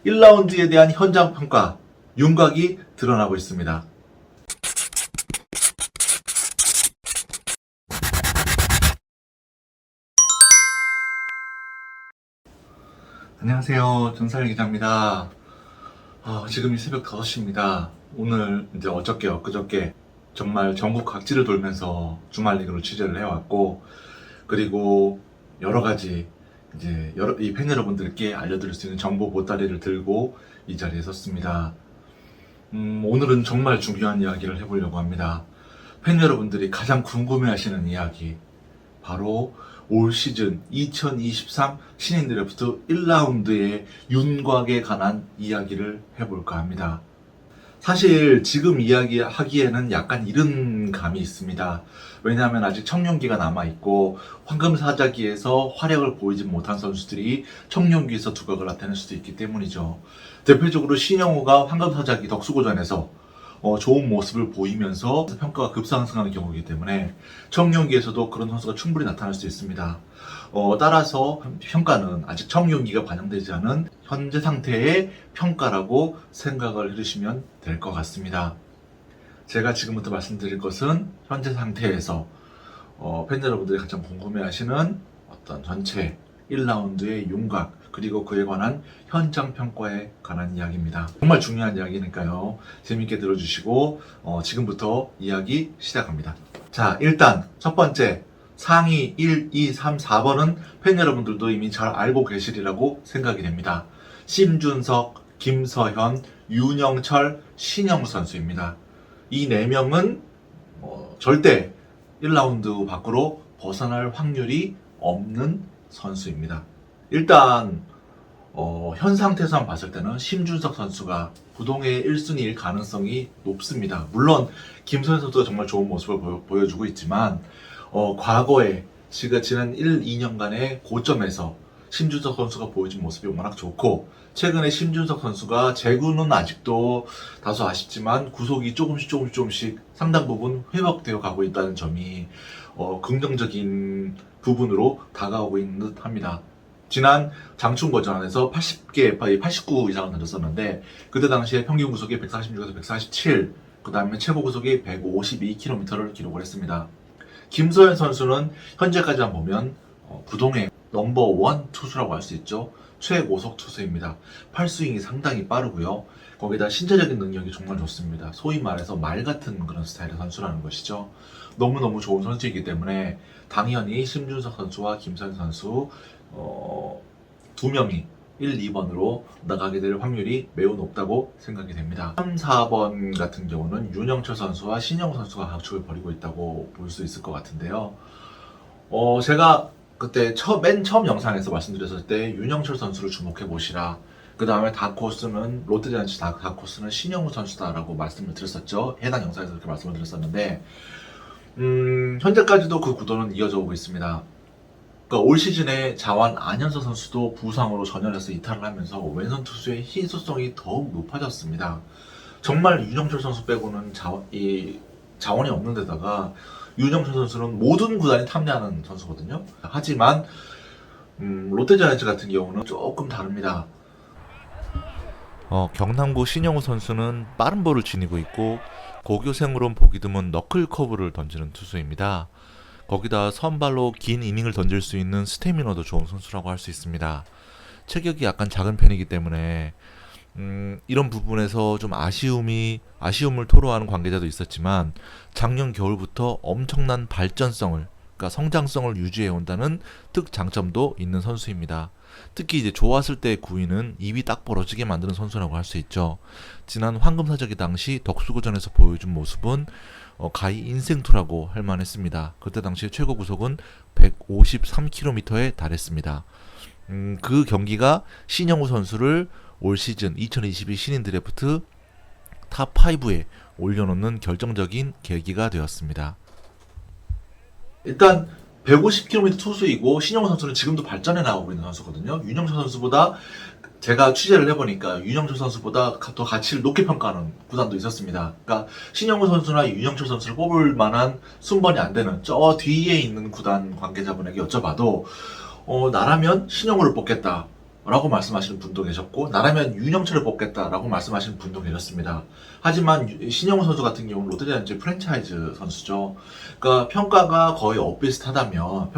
1라운드에 대한 현장 평가, 윤곽이 드러나고 있습니다. 안녕하세요. 전살 기자입니다. 지금이 새벽 5시입니다. 오늘 이제 어저께 엊그저께 정말 전국 각지를 돌면서 주말 리그로 취재를 해왔고, 그리고 여러 가지 이제 이 팬 여러분들께 알려드릴 수 있는 정보 보따리를 들고 이 자리에 섰습니다. 오늘은 정말 중요한 이야기를 해보려고 합니다. 팬 여러분들이 가장 궁금해하시는 이야기, 바로 올 시즌 2023 신인 드래프트 1라운드의 윤곽에 관한 이야기를 해볼까 합니다. 사실 지금 이야기하기에는 약간 이른 감이 있습니다. 왜냐하면 아직 청룡기가 남아있고 황금사자기에서 활약을 보이지 못한 선수들이 청룡기에서 두각을 나타낼 수도 있기 때문이죠. 대표적으로 신영우가 황금사자기 덕수고전에서 좋은 모습을 보이면서 평가가 급상승하는 경우이기 때문에 청룡기에서도 그런 선수가 충분히 나타날 수 있습니다. 따라서 평가는 아직 청룡기가 반영되지 않은 현재 상태의 평가라고 생각을 해주시면 될 것 같습니다. 제가 지금부터 말씀드릴 것은 현재 상태에서 팬 여러분들이 가장 궁금해하시는 어떤 전체 1라운드의 윤곽, 그리고 그에 관한 현장 평가에 관한 이야기입니다. 정말 중요한 이야기니까요. 재밌게 들어주시고 지금부터 이야기 시작합니다. 자, 일단 첫 번째 상위 1, 2, 3, 4번은 팬 여러분들도 이미 잘 알고 계시리라고 생각이 됩니다. 심준석, 김서현, 윤영철, 신영우 선수입니다. 이 4명은 절대 1라운드 밖으로 벗어날 확률이 없는 선수입니다. 일단 현 상태에서 봤을 때는 심준석 선수가 부동의 1순위일 가능성이 높습니다. 물론 김서현 선수가 정말 좋은 모습을 보여주고 있지만 과거에 지난 1, 2년간의 고점에서 심준석 선수가 보여준 모습이 워낙 좋고, 최근에 심준석 선수가 제구는 아직도 다소 아쉽지만 구속이 조금씩 상당 부분 회복되어 가고 있다는 점이 긍정적인 부분으로 다가오고 있는 듯 합니다. 지난 장충 버전에서 89 이상을 던졌었는데, 그때 당시에 평균 구속이 146에서 147, 그 다음에 최고 구속이 152km를 기록을 했습니다. 김서현 선수는 현재까지만 보면 부동의 넘버1 투수라고 할 수 있죠. 최고속 투수입니다. 팔스윙이 상당히 빠르고요. 거기다 신체적인 능력이 정말 좋습니다. 소위 말해서 말 같은 그런 스타일의 선수라는 것이죠. 너무너무 좋은 선수이기 때문에 당연히 심준석 선수와 김서현 선수 두 명이 1, 2번으로 나가게 될 확률이 매우 높다고 생각이 됩니다. 3, 4번 같은 경우는 윤영철 선수와 신영우 선수가 각축을 벌이고 있다고 볼 수 있을 것 같은데요. 제가 그때 맨 처음 영상에서 말씀드렸을 때 윤영철 선수를 주목해 보시라. 그 다음에 다크호스는 롯데자이언츠 다크호스는 신영우 선수다라고 말씀을 드렸었죠. 해당 영상에서 그렇게 말씀을 드렸었는데 현재까지도 그 구도는 이어져 오고 있습니다. 그러니까 올 시즌에 자완 안현서 선수도 부상으로 전열에서 이탈을 하면서 왼손 투수의 희소성이 더욱 높아졌습니다. 정말 윤영철 선수 빼고는 자원이 없는 데다가 윤영철 선수는 모든 구단이 탐내하는 선수거든요. 하지만 롯데자이언츠 같은 경우는 조금 다릅니다. 경남고 신영우 선수는 빠른 볼을 지니고 있고 고교생으론 보기 드문 너클 커브를 던지는 투수입니다. 거기다 선발로 긴 이닝을 던질 수 있는 스태미너도 좋은 선수라고 할 수 있습니다. 체격이 약간 작은 편이기 때문에 이런 부분에서 좀 아쉬움을 토로하는 관계자도 있었지만 작년 겨울부터 엄청난 발전성을, 그러니까 성장성을 유지해 온다는 특장점도 있는 선수입니다. 특히 이제 좋았을 때의 구위는 입이 딱 벌어지게 만드는 선수라고 할 수 있죠. 지난 황금사자기 당시 덕수고전에서 보여준 모습은 가히 인생투라고 할 만했습니다. 그때 당시 최고 구속은 153km에 달했습니다. 그 경기가 신영우 선수를 올 시즌 2022 신인 드래프트 탑5에 올려놓는 결정적인 계기가 되었습니다. 일단 150km 투수이고 신영우 선수는 지금도 발전해 나가고 있는 선수거든요. 윤영철 선수보다, 제가 취재를 해보니까 윤영철 선수보다 더 가치를 높게 평가하는 구단도 있었습니다. 그러니까 신영우 선수나 윤영철 선수를 뽑을 만한 순번이 안 되는 저 뒤에 있는 구단 관계자분에게 여쭤봐도 나라면 신영우를 뽑겠다 라고 말씀하시는 분도 계셨고, 나라면 윤영철을 뽑겠다라고 말씀하시는 분도 계셨습니다. 하지만 신영우 선수 같은 경우는 롯데자이언츠 프랜차이즈 선수죠. 그러니까 평가가 거의 엇비슷하다면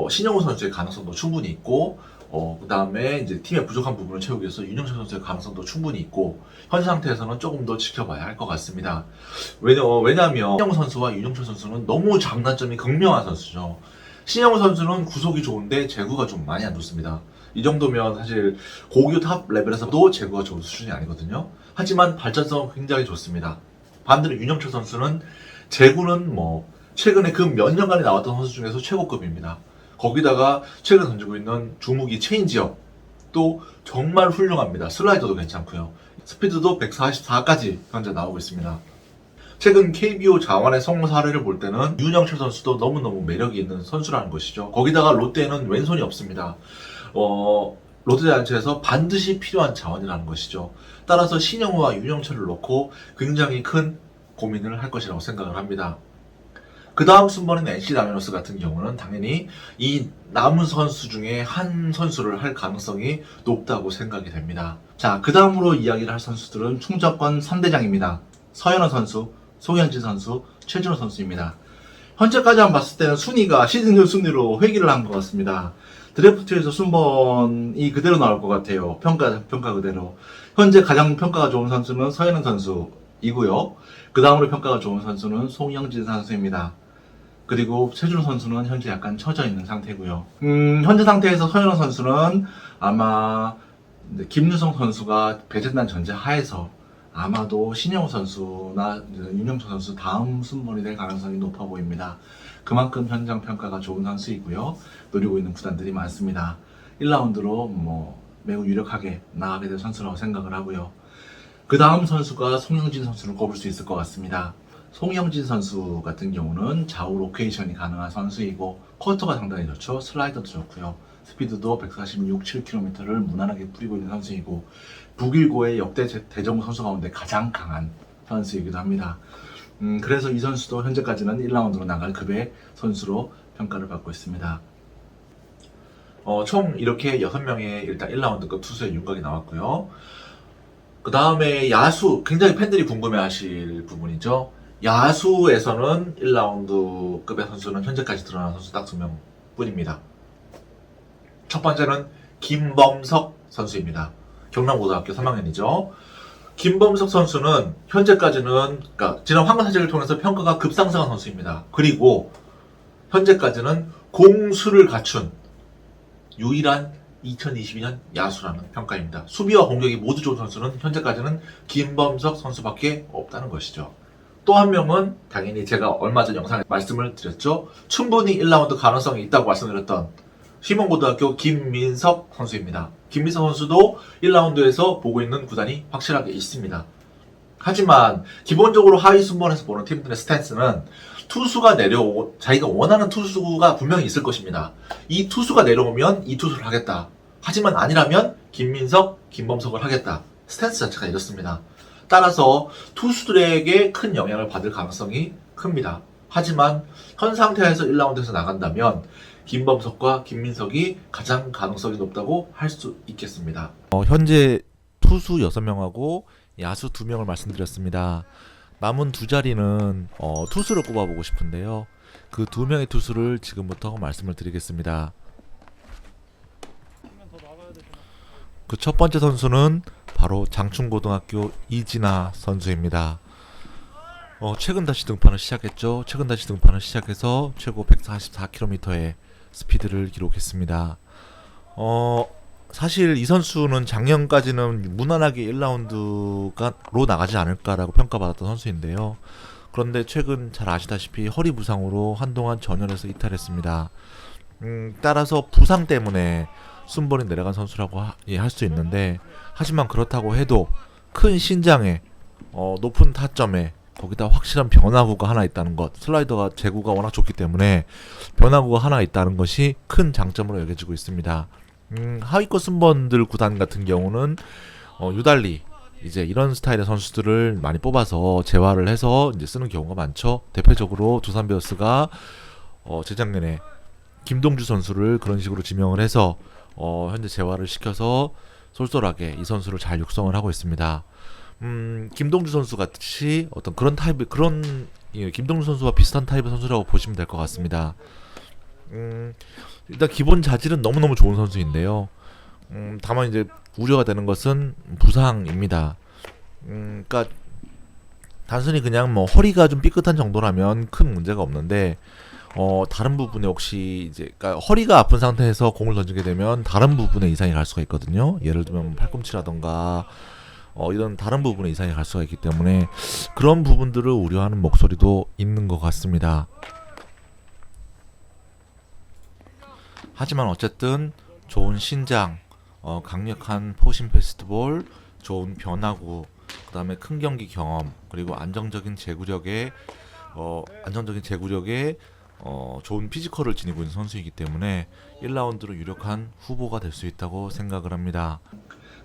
신영우 선수의 가능성도 충분히 있고, 그 다음에 이제 팀의 부족한 부분을 채우기 위해서 윤영철 선수의 가능성도 충분히 있고, 현 상태에서는 조금 더 지켜봐야 할 것 같습니다. 왜냐하면 신영우 선수와 윤영철 선수는 너무 장단점이 극명한 선수죠. 신영우 선수는 구속이 좋은데 제구가 좀 많이 안 좋습니다. 이 정도면 사실 고교 탑 레벨에서도 제구가 좋은 수준이 아니거든요. 하지만 발전성은 굉장히 좋습니다. 반대로 윤영철 선수는 제구는 최근에 그 몇 년간에 나왔던 선수 중에서 최고급입니다. 거기다가 최근 던지고 있는 주무기 체인지업도 정말 훌륭합니다. 슬라이더도 괜찮고요. 스피드도 144까지 현재 나오고 있습니다. 최근 KBO 자원의 성공 사례를 볼 때는 윤영철 선수도 너무너무 매력이 있는 선수라는 것이죠. 거기다가 롯데는 왼손이 없습니다. 롯데자이언츠에서 반드시 필요한 자원이라는 것이죠. 따라서 신영우와 윤영철을 놓고 굉장히 큰 고민을 할 것이라고 생각을 합니다. 그 다음 순번인 NC 다이노스 같은 경우는 당연히 이 남은 선수 중에 한 선수를 할 가능성이 높다고 생각이 됩니다. 자, 그 다음으로 이야기를 할 선수들은 충정권 3대장입니다. 서현우 선수, 송영진 선수, 최준호 선수입니다. 현재까지 한 봤을 때는 순위가 시즌 순위로 회귀를 한 것 같습니다. 드래프트에서 순번이 그대로 나올 것 같아요. 평가 그대로. 현재 가장 평가가 좋은 선수는 서현우 선수이고요. 그 다음으로 평가가 좋은 선수는 송영진 선수입니다. 그리고 최준호 선수는 현재 약간 처져 있는 상태고요. 현재 상태에서 서현우 선수는 아마 김유성 선수가 배제단 전제 하에서 아마도 신영우 선수나 윤영철 선수 다음 순번이 될 가능성이 높아 보입니다. 그만큼 현장 평가가 좋은 선수이고요. 노리고 있는 구단들이 많습니다. 1라운드로 매우 유력하게 나가게 될 선수라고 생각을 하고요. 그 다음 선수가 송영진 선수를 꼽을 수 있을 것 같습니다. 송영진 선수 같은 경우는 좌우 로케이션이 가능한 선수이고 쿼터가 상당히 좋죠. 슬라이더도 좋고요. 스피드도 146, 7km를 무난하게 뿌리고 있는 선수이고 북일고의 역대 대전국 선수 가운데 가장 강한 선수이기도 합니다. 그래서 이 선수도 현재까지는 1라운드로 나갈 급의 선수로 평가를 받고 있습니다. 총 이렇게 6명의 일단 1라운드급 투수의 윤곽이 나왔고요. 그 다음에 야수, 굉장히 팬들이 궁금해하실 부분이죠. 야수에서는 1라운드급의 선수는 현재까지 드러난 선수 딱 2명 뿐입니다. 첫 번째는 김범석 선수입니다. 경남고등학교 3학년이죠. 김범석 선수는 현재까지는, 그러니까 지난 황금사직을 통해서 평가가 급상승한 선수입니다. 그리고 현재까지는 공수를 갖춘 유일한 2022년 야수라는 평가입니다. 수비와 공격이 모두 좋은 선수는 현재까지는 김범석 선수밖에 없다는 것이죠. 또 한 명은 당연히 제가 얼마 전 영상에 말씀을 드렸죠. 충분히 1라운드 가능성이 있다고 말씀드렸던 시몬고등학교 김민석 선수입니다. 김민석 선수도 1라운드에서 보고 있는 구단이 확실하게 있습니다. 하지만 기본적으로 하위 순번에서 보는 팀들의 스탠스는 투수가 자기가 원하는 투수가 분명히 있을 것입니다. 이 투수가 내려오면 이 투수를 하겠다. 하지만 아니라면 김민석, 김범석을 하겠다. 스탠스 자체가 이렇습니다. 따라서 투수들에게 큰 영향을 받을 가능성이 큽니다. 하지만 현 상태에서 1라운드에서 나간다면 김범석과 김민석이 가장 가능성이 높다고 할 수 있겠습니다. 현재 투수 6명하고 야수 2명을 말씀드렸습니다. 남은 두 자리는 투수를 꼽아보고 싶은데요. 그 2명의 투수를 지금부터 말씀을 드리겠습니다. 그 첫 번째 선수는 바로 장충고등학교 이진아 선수입니다. 최근 다시 등판을 시작했죠. 최근 다시 등판을 시작해서 최고 144km의 스피드를 기록했습니다. 사실 이 선수는 작년까지는 무난하게 1라운드로 나가지 않을까라고 평가받았던 선수인데요. 그런데 최근 잘 아시다시피 허리 부상으로 한동안 전열에서 이탈했습니다. 따라서 부상 때문에 순번이 내려간 선수라고 할 수 있는데, 하지만 그렇다고 해도 큰 신장에 높은 타점에 거기다 확실한 변화구가 하나 있다는 것, 슬라이더가 제구가 워낙 좋기 때문에 변화구가 하나 있다는 것이 큰 장점으로 여겨지고 있습니다. 하위권 순번들 구단 같은 경우는 유달리 이제 이런 스타일의 선수들을 많이 뽑아서 재활을 해서 이제 쓰는 경우가 많죠. 대표적으로 두산 베어스가 재작년에 김동주 선수를 그런 식으로 지명을 해서 현재 재활을 시켜서 쏠쏠하게 이 선수를 잘 육성을 하고 있습니다. 김동주 선수 같이 어떤 그런 타입의 김동주 선수와 비슷한 타입의 선수라고 보시면 될 것 같습니다. 일단 기본 자질은 너무너무 좋은 선수인데요. 다만 이제 우려가 되는 것은 부상입니다. 그러니까 단순히 그냥 뭐 허리가 좀 삐끗한 정도라면 큰 문제가 없는데 다른 부분에 혹시 이제 그러니까 허리가 아픈 상태에서 공을 던지게 되면 다른 부분에 이상이 갈 수가 있거든요. 예를 들면 팔꿈치라던가 이런 다른 부분에 이상이 갈 수가 있기 때문에 그런 부분들을 우려하는 목소리도 있는 것 같습니다. 하지만 어쨌든 좋은 신장, 강력한 포심 패스트볼, 좋은 변화구, 그 다음에 큰 경기 경험, 그리고 안정적인 제구력에 좋은 피지컬을 지니고 있는 선수이기 때문에 1라운드로 유력한 후보가 될 수 있다고 생각을 합니다.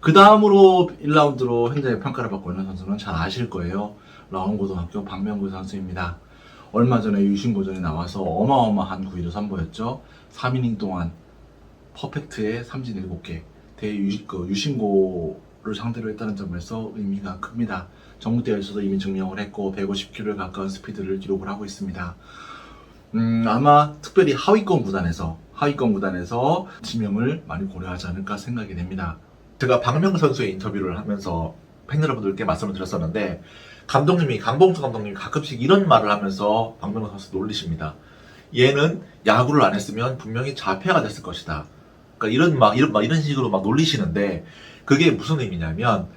그 다음으로 1라운드로 현재 평가를 받고 있는 선수는 잘 아실 거예요. 라원고등학교 박명구 선수입니다. 얼마 전에 유신고전에 나와서 어마어마한 9위를 선보였죠. 3이닝 동안 퍼펙트의 삼진 7개, 유신고를 상대로 했다는 점에서 의미가 큽니다. 전국대회에서도 이미 증명을 했고 150km에 가까운 스피드를 기록을 하고 있습니다. 아마 특별히 하위권 구단에서 지명을 많이 고려하지 않을까 생각이 됩니다. 제가 박명구 선수의 인터뷰를 하면서 팬 여러분들께 말씀을 드렸었는데 강봉수 감독님이 가끔씩 이런 말을 하면서 박명구 선수 놀리십니다. 얘는 야구를 안 했으면 분명히 자폐가 됐을 것이다. 그러니까 이런 식으로 막 놀리시는데 그게 무슨 의미냐면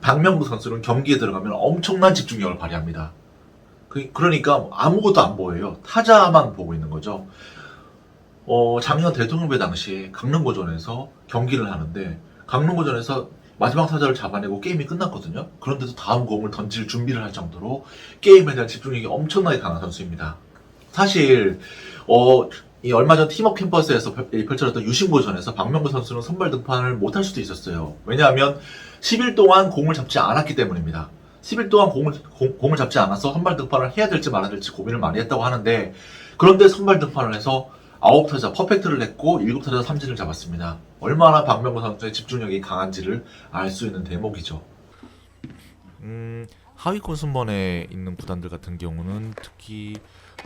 박명구 선수는 경기에 들어가면 엄청난 집중력을 발휘합니다. 그러니까 아무것도 안 보여요. 타자만 보고 있는 거죠. 작년 대통령배 당시에 강릉고전에서 경기를 하는데 강릉고전에서 마지막 타자를 잡아내고 게임이 끝났거든요. 그런데도 다음 공을 던질 준비를 할 정도로 게임에 대한 집중력이 엄청나게 강한 선수입니다. 사실 이 얼마 전 팀워크 캠퍼스에서 펼쳐졌던 유신고전에서 박명구 선수는 선발 등판을 못할 수도 있었어요. 왜냐하면 10일 동안 공을 잡지 않았기 때문입니다. 10일 동안 공을 잡지 않아서 선발 등판을 해야 될지 말아야 될지 고민을 많이 했다고 하는데 그런데 선발 등판을 해서 9타자 퍼펙트를 냈고 7타자 삼진을 잡았습니다. 얼마나 박명구 선수의 집중력이 강한지를 알 수 있는 대목이죠. 하위권 순번에 있는 구단들 같은 경우는 특히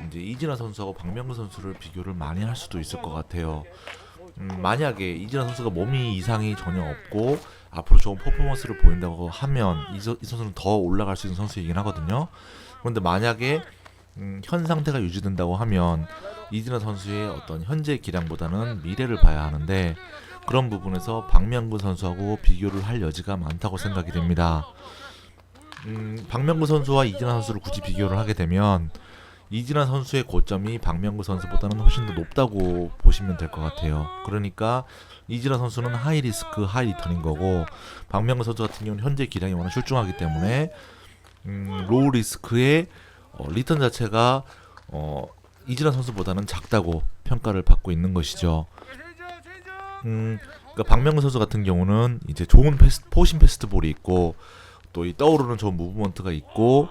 이제 이진아 선수하고 박명구 선수를 비교를 많이 할 수도 있을 것 같아요. 만약에 이진아 선수가 몸이 이상이 전혀 없고 앞으로 좋은 퍼포먼스를 보인다고 하면 이 선수는 더 올라갈 수 있는 선수이긴 하거든요. 그런데 만약에 현 상태가 유지된다고 하면 이진아 선수의 어떤 현재 기량보다는 미래를 봐야 하는데 그런 부분에서 박명구 선수하고 비교를 할 여지가 많다고 생각이 됩니다. 박명구 선수와 이진아 선수를 굳이 비교를 하게 되면 이진아 선수의 고점이 박명구 선수보다는 훨씬 더 높다고 보시면 될 것 같아요. 그러니까 이진아 선수는 하이 리스크 하이 리턴인 거고 박명구 선수 같은 경우는 현재 기량이 워낙 출중하기 때문에 로우 리스크의 리턴 자체가 이진아 선수보다는 작다고 평가를 받고 있는 것이죠. 그러니까 박명구 선수 같은 경우는 이제 좋은 포심 패스트볼이 있고 또 이 떠오르는 좋은 무브먼트가 있고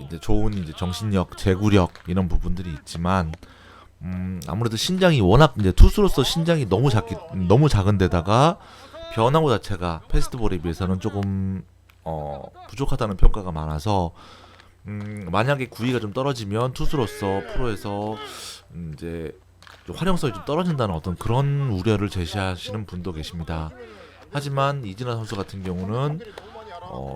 이제 좋은 이제 정신력, 제구력 이런 부분들이 있지만 아무래도 신장이 워낙 이제 투수로서 신장이 너무 작은 데다가 변화구 자체가 패스트볼에 비해서는 조금 부족하다는 평가가 많아서 만약에 구위가 좀 떨어지면 투수로서 프로에서 이제 활용성이 좀 떨어진다는 어떤 그런 우려를 제시하시는 분도 계십니다. 하지만 이진아 선수 같은 경우는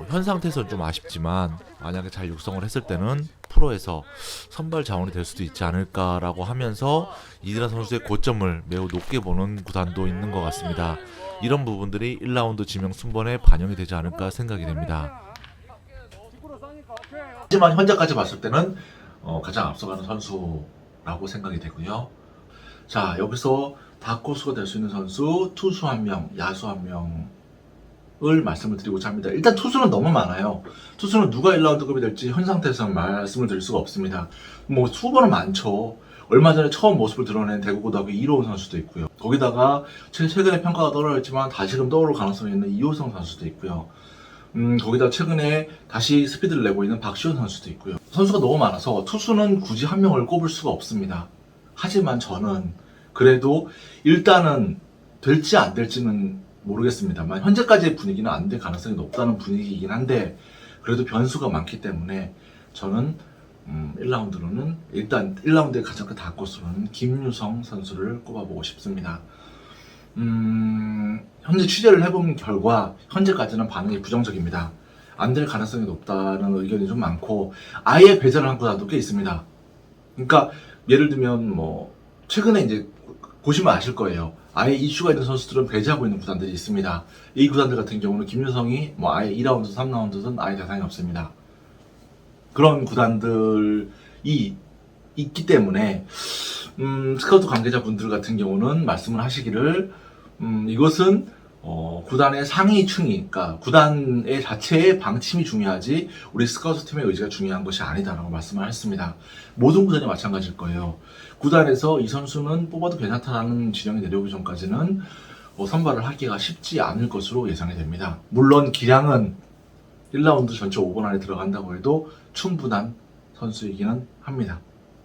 현 상태에서는 좀 아쉽지만 만약에 잘 육성을 했을 때는 프로에서 선발 자원이 될 수도 있지 않을까라고 하면서 이진아 선수의 고점을 매우 높게 보는 구단도 있는 것 같습니다. 이런 부분들이 1라운드 지명 순번에 반영이 되지 않을까 생각이 됩니다. 하지만 현재까지 봤을 때는 가장 앞서가는 선수라고 생각이 되고요. 자, 여기서 다크호스가 될 수 있는 선수 투수 1명, 야수 1명을 말씀을 드리고자 합니다. 일단 투수는 너무 많아요. 투수는 누가 1라운드급이 될지 현 상태에서는 말씀을 드릴 수가 없습니다. 뭐 수고는 많죠. 얼마 전에 처음 모습을 드러낸 대구고등학교 이로운 선수도 있고요. 거기다가 최근에 평가가 떨어졌지만 다시금 떠오를 가능성이 있는 이호성 선수도 있고요. 거기다 최근에 다시 스피드를 내고 있는 박시훈 선수도 있고요. 선수가 너무 많아서 투수는 굳이 1명을 꼽을 수가 없습니다. 하지만 저는 그래도 일단은 될지 안 될지는 모르겠습니다만 현재까지의 분위기는 안 될 가능성이 높다는 분위기이긴 한데 그래도 변수가 많기 때문에 저는 1라운드로는 일단 1라운드의 가장 큰 다크호스로는 김유성 선수를 꼽아보고 싶습니다. 현재 취재를 해본 결과 현재까지는 반응이 부정적입니다. 안 될 가능성이 높다는 의견이 좀 많고 아예 배제를 한 구단도 꽤 있습니다. 그러니까 예를 들면 뭐 최근에 이제 보시면 아실 거예요. 아예 이슈가 있는 선수들은 배제하고 있는 구단들이 있습니다. 이 구단들 같은 경우는 김유성이 뭐 아예 2라운드, 3라운드든 아예 대상이 없습니다. 그런 구단들이 있기 때문에 스카우트 관계자분들 같은 경우는 말씀을 하시기를 이것은 구단의 상위층이, 그러니까 구단의 자체의 방침이 중요하지 우리 스카우트 팀의 의지가 중요한 것이 아니다라고 말씀을 했습니다. 모든 구단이 마찬가지일 거예요. 구단에서 이 선수는 뽑아도 괜찮다라는 지령이 내려오기 전까지는 선발을 하기가 쉽지 않을 것으로 예상이 됩니다. 물론 기량은 1라운드 전체 5번 안에 들어간다고 해도 충분한 선수이기는 합니다.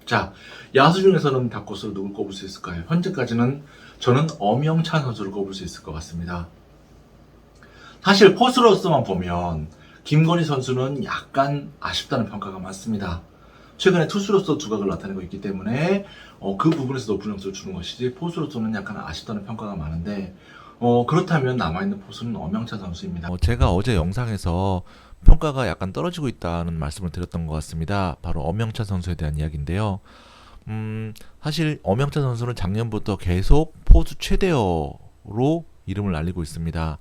자, 야수 중에서는 다크호스로 누굴 꼽을 수 있을까요? 현재까지는 저는 엄영찬 선수를 꼽을 수 있을 것 같습니다. 사실 포수로서만 보면 김건희 선수는 약간 아쉽다는 평가가 많습니다. 최근에 투수로서 두각을 나타내고 있기 때문에 그 부분에서 높은 점수를 주는 것이지 포수로서는 약간 아쉽다는 평가가 많은데 그렇다면 남아있는 포수는 엄영찬 선수입니다. 제가 어제 영상에서 평가가 약간 떨어지고 있다는 말씀을 드렸던 것 같습니다. 바로 엄영찬 선수에 대한 이야기인데요. 사실 엄영찬 선수는 작년부터 계속 포수 최대어로 이름을 알리고 있습니다.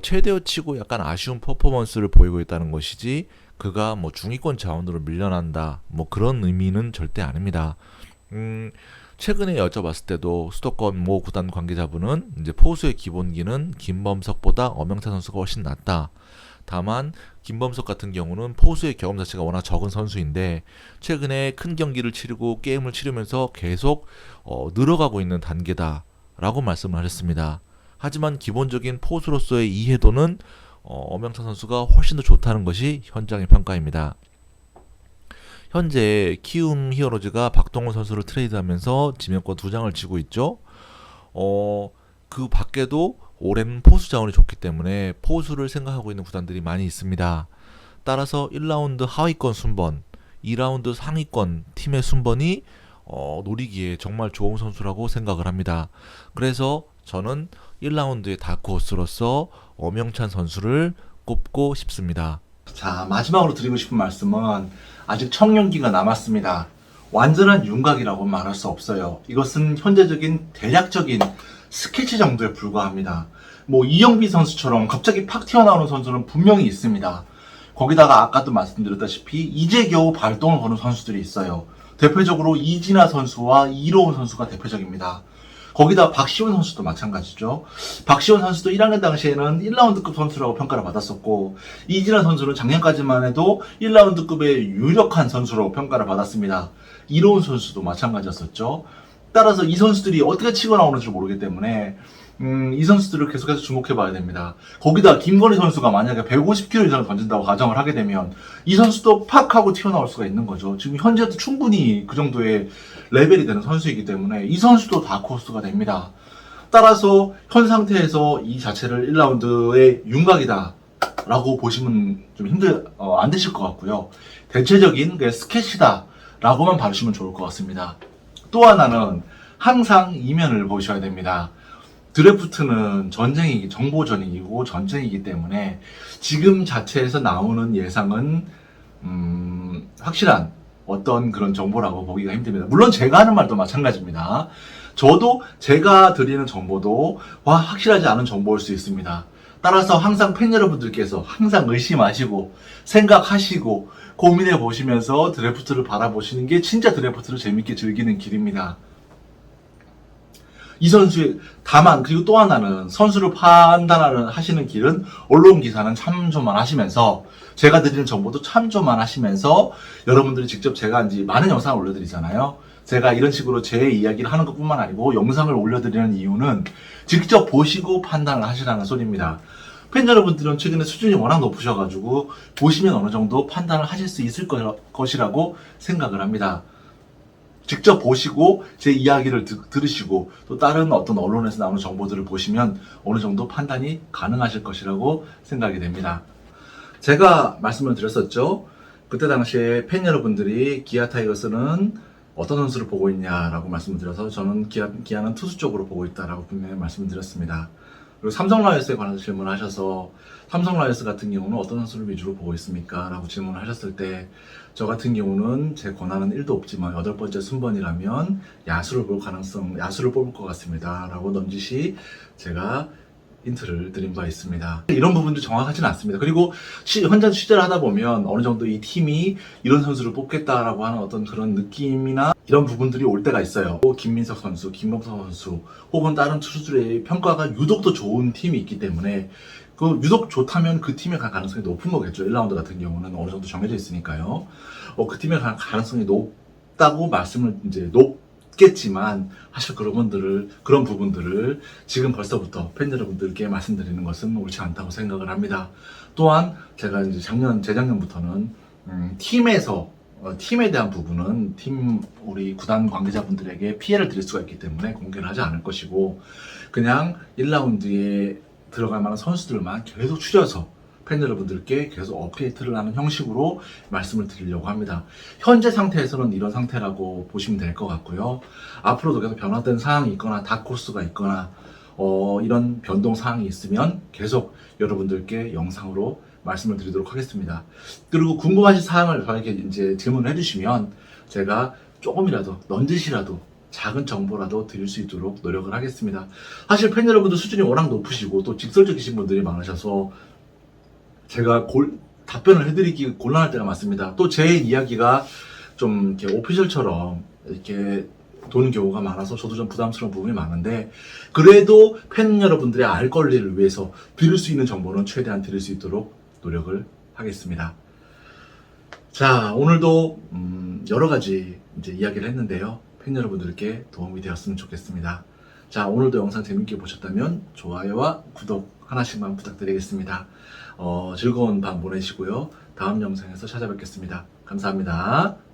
최대어 치고 약간 아쉬운 퍼포먼스를 보이고 있다는 것이지 그가 뭐 중위권 자원으로 밀려난다 뭐 그런 의미는 절대 아닙니다. 최근에 여쭤봤을 때도 수도권 모 구단 관계자분은 이제 포수의 기본기는 김범석보다 엄영찬 선수가 훨씬 낫다. 다만 김범석 같은 경우는 포수의 경험 자체가 워낙 적은 선수인데 최근에 큰 경기를 치르고 게임을 치르면서 계속 늘어가고 있는 단계다라고 말씀을 하셨습니다. 하지만 기본적인 포수로서의 이해도는 엄영찬 선수가 훨씬 더 좋다는 것이 현장의 평가입니다. 현재 키움 히어로즈가 박동원 선수를 트레이드하면서 지명권 2장을 쥐고 있죠. 그 밖에도 올해는 포수 자원이 좋기 때문에 포수를 생각하고 있는 구단들이 많이 있습니다. 따라서 1라운드 하위권 순번, 2라운드 상위권 팀의 순번이 노리기에 정말 좋은 선수라고 생각을 합니다. 그래서 저는 1라운드의 다크호스로서 엄영찬 선수를 꼽고 싶습니다. 자, 마지막으로 드리고 싶은 말씀은 아직 청년기가 남았습니다. 완전한 윤곽이라고 말할 수 없어요. 이것은 현재적인 대략적인 스케치 정도에 불과합니다. 뭐 이영비 선수처럼 갑자기 팍 튀어나오는 선수는 분명히 있습니다. 거기다가 아까도 말씀드렸다시피 이제 겨우 발동을 거는 선수들이 있어요. 대표적으로 이진아 선수와 이로운 선수가 대표적입니다. 거기다 박시원 선수도 마찬가지죠. 박시원 선수도 1학년 당시에는 1라운드급 선수라고 평가를 받았었고 이진아 선수는 작년까지만 해도 1라운드급의 유력한 선수로 평가를 받았습니다. 이로운 선수도 마찬가지였었죠. 따라서 이 선수들이 어떻게 치고 나오는지 모르기 때문에 이 선수들을 계속해서 주목해봐야 됩니다. 거기다 김건희 선수가 만약에 150km 이상을 던진다고 가정을 하게 되면 이 선수도 팍 하고 튀어나올 수가 있는 거죠. 지금 현재도 충분히 그 정도의 레벨이 되는 선수이기 때문에 이 선수도 다크호스가 됩니다. 따라서 현 상태에서 이 자체를 1라운드의 윤곽이다 라고 보시면 좀 안 되실 것 같고요. 대체적인 스케치다 라고만 봐주시면 좋을 것 같습니다. 또 하나는 항상 이면을 보셔야 됩니다. 드래프트는 정보전이고 전쟁이기 때문에 지금 자체에서 나오는 예상은 확실한 어떤 그런 정보라고 보기가 힘듭니다. 물론 제가 하는 말도 마찬가지입니다. 저도 제가 드리는 정보도 확실하지 않은 정보일 수 있습니다. 따라서 항상 팬 여러분들께서 항상 의심하시고 생각하시고 고민해 보시면서 드래프트를 바라보시는 게 진짜 드래프트를 재밌게 즐기는 길입니다. 이 선수의 다만 그리고 또 하나는 선수를 하시는 길은 언론 기사는 참조만 하시면서 제가 드리는 정보도 참조만 하시면서 여러분들이 직접 제가 이제 많은 영상을 올려드리잖아요. 제가 이런 식으로 제 이야기를 하는 것뿐만 아니고 영상을 올려드리는 이유는 직접 보시고 판단을 하시라는 소리입니다. 팬 여러분들은 최근에 수준이 워낙 높으셔가지고 보시면 어느 정도 판단을 하실 수 있을 것이라고 생각을 합니다. 직접 보시고 제 이야기를 들으시고 또 다른 어떤 언론에서 나오는 정보들을 보시면 어느 정도 판단이 가능하실 것이라고 생각이 됩니다. 제가 말씀을 드렸었죠. 그때 당시에 팬 여러분들이 기아 타이거스는 어떤 선수를 보고 있냐라고 말씀을 드려서 저는 기아는 투수 쪽으로 보고 있다라고 분명히 말씀을 드렸습니다. 그리고 삼성 라이온즈에 관해서 질문을 하셔서 삼성 라이온즈 같은 경우는 어떤 선수를 위주로 보고 있습니까? 라고 질문을 하셨을 때 저 같은 경우는 제 권한은 1도 없지만 8번째 순번이라면 야수를 뽑을 것 같습니다. 라고 넌지시 제가 힌트를 드린 바 있습니다. 이런 부분도 정확하지는 않습니다. 그리고 현장 취재를 하다 보면 어느 정도 이 팀이 이런 선수를 뽑겠다라고 하는 어떤 그런 느낌이나 이런 부분들이 올 때가 있어요. 김민석 선수, 김범석 선수 혹은 다른 투수들의 평가가 유독 더 좋은 팀이 있기 때문에 그 유독 좋다면 그 팀에 갈 가능성이 높은 거겠죠. 1라운드 같은 경우는 어느 정도 정해져 있으니까요. 그 팀에 갈 가능성이 높다고 말씀을 이제 겠지만 사실 그런 부분들을 지금 벌써부터 팬 여러분들께 말씀드리는 것은 옳지 않다고 생각을 합니다. 또한 제가 이제 재작년부터는 팀에 대한 부분은 우리 구단 관계자분들에게 피해를 드릴 수가 있기 때문에 공개를 하지 않을 것이고 그냥 1라운드에 들어갈 만한 선수들만 계속 추려서 팬 여러분들께 계속 업데이트를 하는 형식으로 말씀을 드리려고 합니다. 현재 상태에서는 이런 상태라고 보시면 될 것 같고요. 앞으로도 계속 변화된 사항이 있거나 다크호스가 있거나 이런 변동 사항이 있으면 계속 여러분들께 영상으로 말씀을 드리도록 하겠습니다. 그리고 궁금하신 사항을 저에게 이제 질문을 해주시면 제가 조금이라도 넌지시라도 작은 정보라도 드릴 수 있도록 노력을 하겠습니다. 사실 팬 여러분들 수준이 워낙 높으시고 또 직설적이신 분들이 많으셔서 제가 답변을 해드리기 곤란할 때가 많습니다. 또 제 이야기가 좀 이렇게 오피셜처럼 이렇게 도는 경우가 많아서 저도 좀 부담스러운 부분이 많은데 그래도 팬 여러분들의 알 권리를 위해서 드릴 수 있는 정보는 최대한 드릴 수 있도록 노력을 하겠습니다. 자, 오늘도 여러 가지 이제 이야기를 했는데요. 팬 여러분들께 도움이 되었으면 좋겠습니다. 자, 오늘도 영상 재밌게 보셨다면 좋아요와 구독 하나씩만 부탁드리겠습니다. 즐거운 밤 보내시고요. 다음 영상에서 찾아뵙겠습니다. 감사합니다.